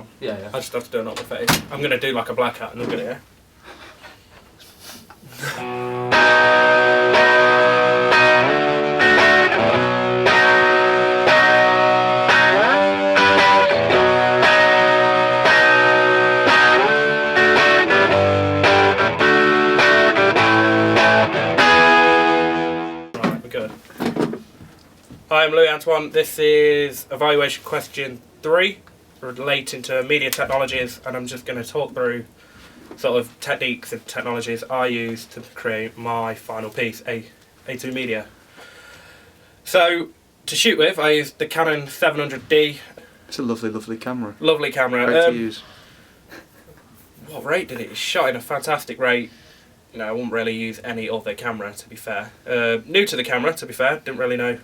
on. Yeah, yeah. I just have to do it on the face. I'm going to do like a black hat and look at it. Right, we're good. Hi, I'm Louis Antoine. This is evaluation question 3 relating to media technologies, and I'm just going to talk through sort of techniques and technologies I use to create my final piece, A2 Media. So, to shoot with, I used the Canon 700D. It's a lovely, lovely camera. Lovely camera. Great to use. What rate did it? It's shot in a fantastic rate. You know, I wouldn't really use any other camera, to be fair. New to the camera, to be fair. Didn't really know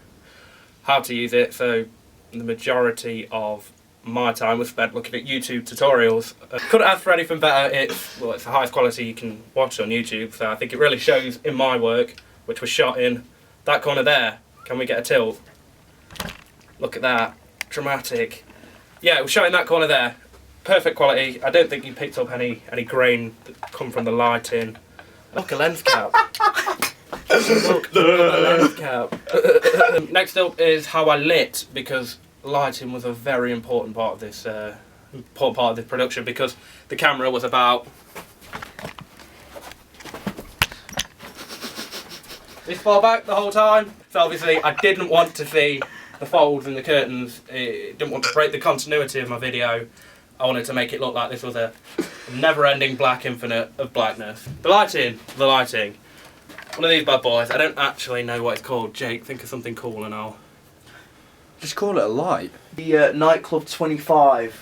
how to use it, so the majority of my time was spent looking at YouTube tutorials. Couldn't ask for anything better. It's the highest quality you can watch on YouTube, so I think it really shows in my work, which was shot in that corner there. Can we get a tilt? Look at that. Dramatic. Yeah, it was shot in that corner there. Perfect quality. I don't think you picked up any grain that come from the lighting. Look, a lens cap. Look, a lens cap. Next up is how I lit, because lighting was a very important part of this production, because the camera was about this far back the whole time. So obviously I didn't want to see the folds and the curtains. I didn't want to break the continuity of my video. I wanted to make it look like this was a never-ending black infinite of blackness. The lighting. One of these bad boys. I don't actually know what it's called. Jake, think of something cool and I'll... Just call it a light. The Nightclub 25.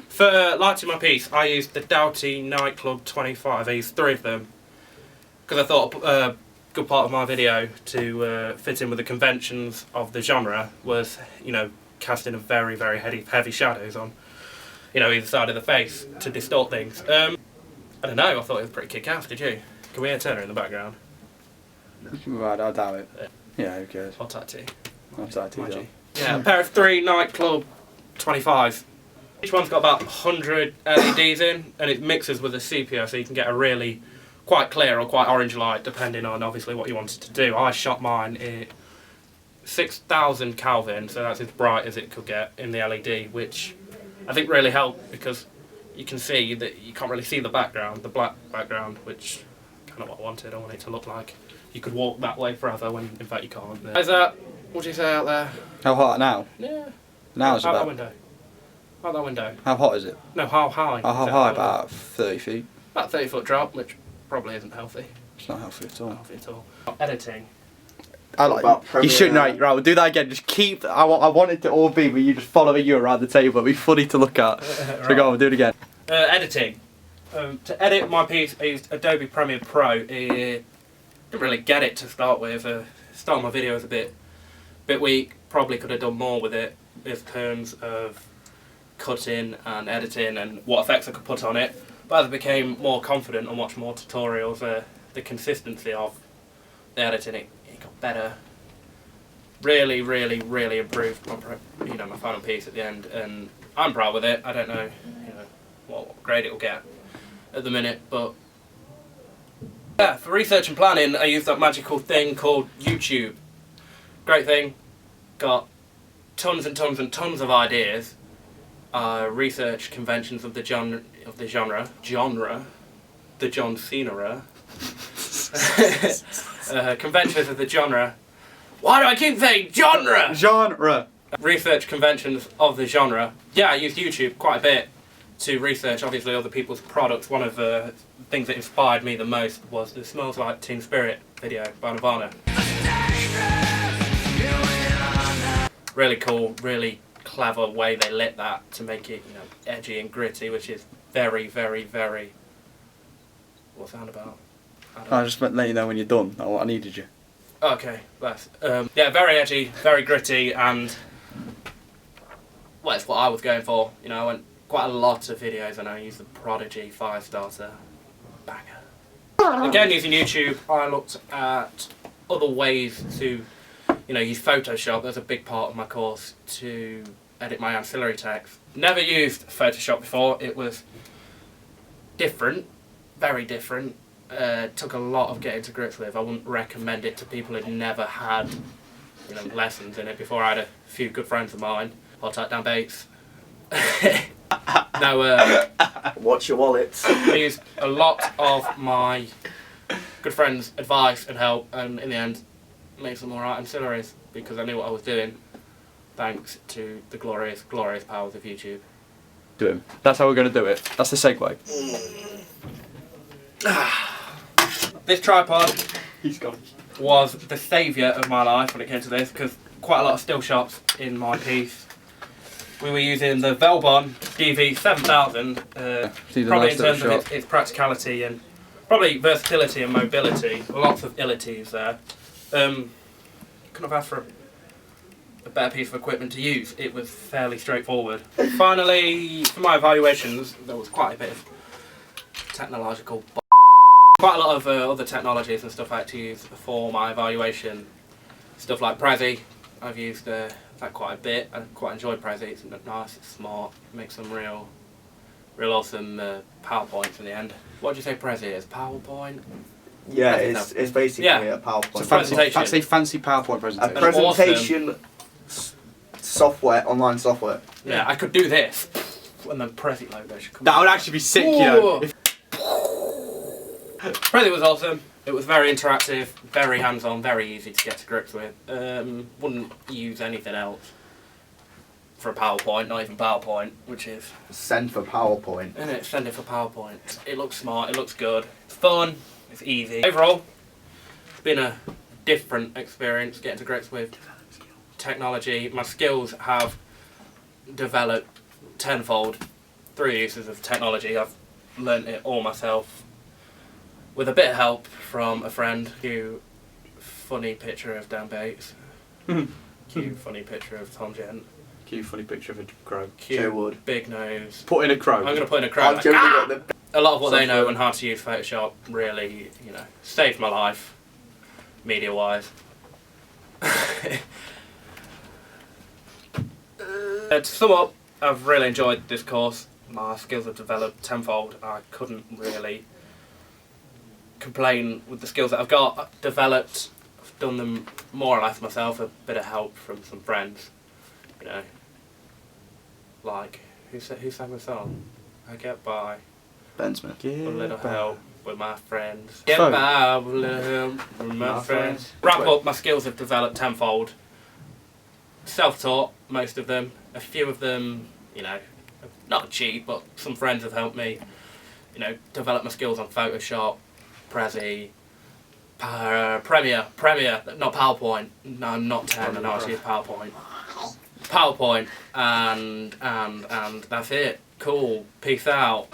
For lighting my piece, I used the Doughty Nightclub 25. I used 3 of them because I thought a good part of my video to fit in with the conventions of the genre was, you know, casting a very, very heavy shadows on, you know, either side of the face to distort things. I don't know, I thought it was pretty kick-ass, did you? Can we hear Turner in the background? Right, I doubt it. Yeah, who cares? I'll tag team. I'll tag team though. Yeah, a pair of 3 Nightclub 25. Each one's got about 100 LEDs in, and it mixes with a sepia, so you can get a really quite clear or quite orange light, depending on obviously what you wanted to do. I shot mine at 6,000 Kelvin, so that's as bright as it could get in the LED, which I think really helped, because you can see that you can't really see the background, the black background, which kind of what I wanted. I want it to look like you could walk that way forever, when in fact you can't. How's that? What do you say out there? How hot now? Yeah. Now it's out about... that window. Out that window. How hot is it? No, how high? How high? About 30 feet. About 30-foot drop, which probably isn't healthy. It's not healthy at all. Not healthy at all. Editing. I like. You shouldn't. Right, we'll do that again. Just keep. I want it to all be with you just following you around the table. It'll be funny to look at. Right. So go on, we'll do it again. Editing. To edit my piece, I used Adobe Premiere Pro. I didn't really get it to start with. Start my video was a bit weak. Probably could have done more with it in terms of cutting and editing and what effects I could put on it. But as I became more confident and watched more tutorials, the consistency of the editing, it got better. Really, really, really improved my, my final piece at the end, and I'm proud with it. I don't know, what grade it will get at the minute, but yeah, for research and planning, I used that magical thing called YouTube. Great thing. Got tons and tons and tons of ideas. Research conventions of the genre, the John Cena. Conventions of the genre. Why do I keep saying genre? Genre. Research conventions of the genre. Yeah, I used YouTube quite a bit to research, obviously, other people's products. One of the things that inspired me the most was the Smells Like Teen Spirit video by Nirvana. Really cool, really clever way they lit that to make it, edgy and gritty, which is very, very, very... What's that about? I just meant let you know when you're done. I needed you. Okay, bless. Yeah, very edgy, very gritty, and... Well, it's what I was going for. I went quite a lot of videos, and I used the Prodigy Firestarter. Banger. Again, using YouTube, I looked at other ways to, use Photoshop. That's a big part of my course, to edit my ancillary text. Never used Photoshop before. It was different, very different. Took a lot of getting to grips with. I wouldn't recommend it to people who'd never had lessons in it before. I had a few good friends of mine. Hot type Dan Bates. No, Watch your wallets. I used a lot of my good friends' advice and help, and in the end made some alright ancillaries because I knew what I was doing, thanks to the glorious, glorious powers of YouTube. Do him. That's how we're going to do it. That's the segue. This tripod He's gone. was the saviour of my life when it came to this, because quite a lot of still shots in my piece. We were using the Velbon DV7000, probably in terms of its practicality and probably versatility and mobility. Lots of ilities there. Couldn't have asked for a better piece of equipment to use. It was fairly straightforward. Finally, for my evaluations, there was quite a bit of technological quite a lot of other technologies and stuff I had to use for my evaluation. Stuff like Prezi, I've used that quite a bit. I quite enjoyed Prezi. It's nice, it's smart, makes some real awesome PowerPoints in the end. What do you say Prezi is? PowerPoint? Yeah, it's basically a PowerPoint. So fancy PowerPoint presentation. A presentation software, online software. Yeah, I could do this, and then Prezi logo should come. That would actually be sick, you know. Prezi was awesome. It was very interactive, very hands-on, very easy to get to grips with. Wouldn't use anything else for a PowerPoint, not even PowerPoint, which is... Send for PowerPoint. Isn't it? Send it for PowerPoint. It looks smart, it looks good, it's fun, it's easy. Overall, it's been a different experience getting to grips with technology. My skills have developed tenfold through uses of technology. I've learnt it all myself with a bit of help from a friend. Cute, funny picture of Dan Bates. Cute, funny picture of Tom Gent. Cute, funny picture of a crow. Cute, big nose. Put in a crow. I'm going to put in a crow. Like, a lot of what they know and how to use Photoshop really, saved my life, media-wise. To sum up, I've really enjoyed this course. My skills have developed tenfold. I couldn't really complain with the skills that I've got. I've developed. I've done them more or less myself. A bit of help from some friends. Like who sang the song? I get by. Ben Smith. With a little help with my friends. Get by with a little help with my friends. Wrap up. My skills have developed tenfold. Self-taught, most of them. A few of them, not cheap, but some friends have helped me, develop my skills on Photoshop, Prezi, Premiere, not PowerPoint. No, I'm not 10, I know how to use PowerPoint. PowerPoint, and that's it. Cool. Peace out.